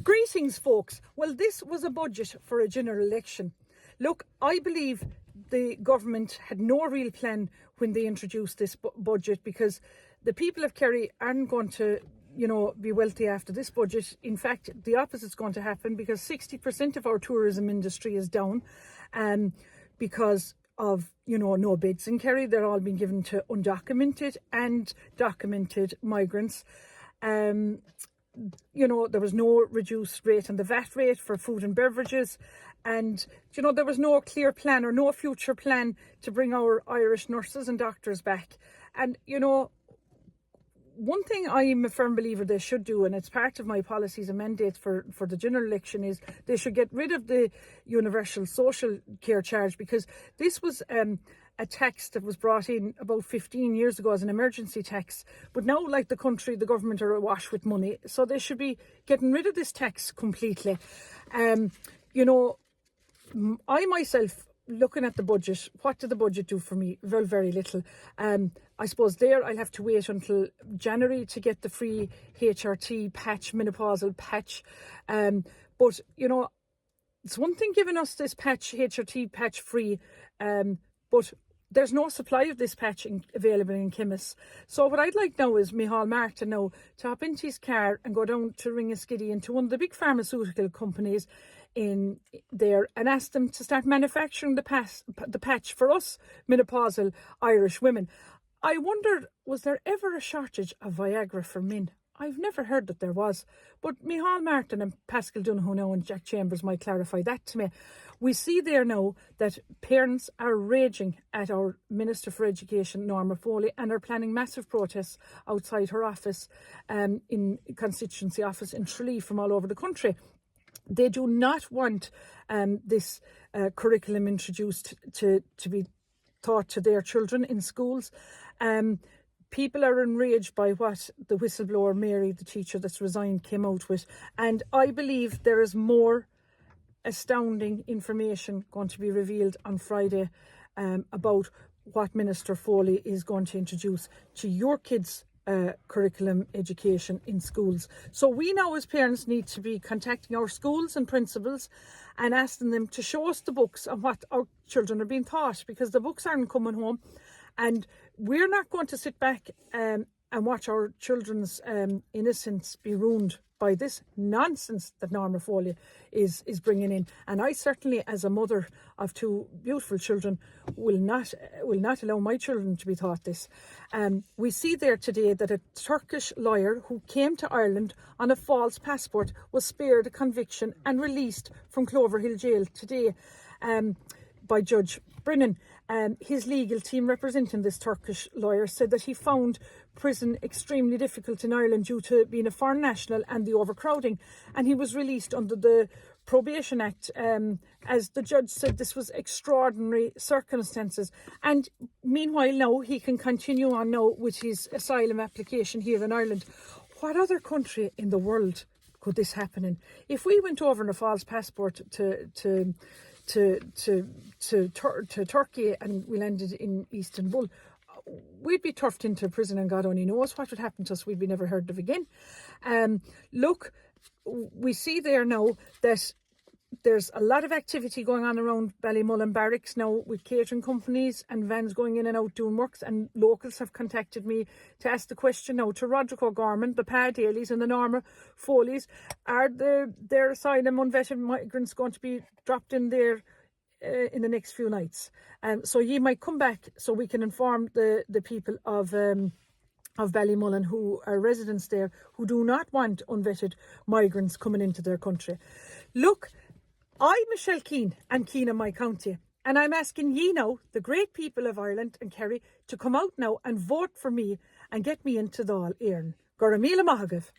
Greetings, folks. Well, this was a budget for a general election. Look, I believe the government had no real plan when they introduced this budget, because the people of Kerry aren't going to, be wealthy after this budget. In fact, the opposite's going to happen, because 60% of our tourism industry is down because of, no beds in Kerry. They're all being given to undocumented and documented migrants. There was no reduced rate on the VAT rate for food and beverages. And, there was no clear plan or no future plan to bring our Irish nurses and doctors back. And, one thing I'm a firm believer they should do, and it's part of my policies and mandates for the general election, is they should get rid of the universal social care charge, because this was a tax that was brought in about 15 years ago as an emergency tax. But now, like the country, the government are awash with money. So they should be getting rid of this tax completely. I myself, looking at the budget, what did the budget do for me? Very, very little. I suppose I'll have to wait until January to get the free HRT patch, menopausal patch. But, it's one thing giving us this HRT patch free, but there's no supply of this patch available in chemists. So what I'd like now is Micheál Martin now to hop into his car and go down to Ringaskiddy into one of the big pharmaceutical companies in there and ask them to start manufacturing the patch for us menopausal Irish women. I wondered, was there ever a shortage of Viagra for men? I've never heard that there was. But Micheál Martin and Paschal Donoghue now and Jack Chambers might clarify that to me. We see there now that parents are raging at our Minister for Education, Norma Foley, and are planning massive protests outside her office, in constituency office in Tralee, from all over the country. They do not want this curriculum introduced to be taught to their children in schools. People are enraged by what the whistleblower Mary, the teacher that's resigned, came out with. And I believe there is more astounding information going to be revealed on Friday about what Minister Foley is going to introduce to your kids' curriculum education in schools. So we now as parents need to be contacting our schools and principals and asking them to show us the books and what our children are being taught, because the books aren't coming home. And we're not going to sit back and watch our children's innocence be ruined by this nonsense that Norma Foley is bringing in. And I certainly, as a mother of two beautiful children, will not allow my children to be taught this. We see there today that a Turkish lawyer who came to Ireland on a false passport was spared a conviction and released from Cloverhill Jail today by Judge Brennan. His legal team representing this Turkish lawyer said that he found prison extremely difficult in Ireland due to being a foreign national and the overcrowding, and he was released under the Probation Act. As the judge said, this was extraordinary circumstances, and meanwhile now he can continue on now with his asylum application here in Ireland. What other country in the world could this happen in? If we went over on a false passport to Turkey and we landed in Istanbul, we'd be turfed into prison, and God only knows what would happen to us. We'd be never heard of again. Look, we see there now that there's a lot of activity going on around Ballymullen Barracks now, with catering companies and vans going in and out doing works, and locals have contacted me to ask the question now to Roderick O'Gorman, the Pa Dailies and the Norma Foleys: are their asylum unvetted migrants going to be dropped in there in the next few nights? So you might come back so we can inform the people of Ballymullen who are residents there, who do not want unvetted migrants coming into their country. Look, I'm Michelle Keane and Keane in my county, and I'm asking ye now, the great people of Ireland and Kerry, to come out now and vote for me and get me into the All Éireann. Goramila Mahagav.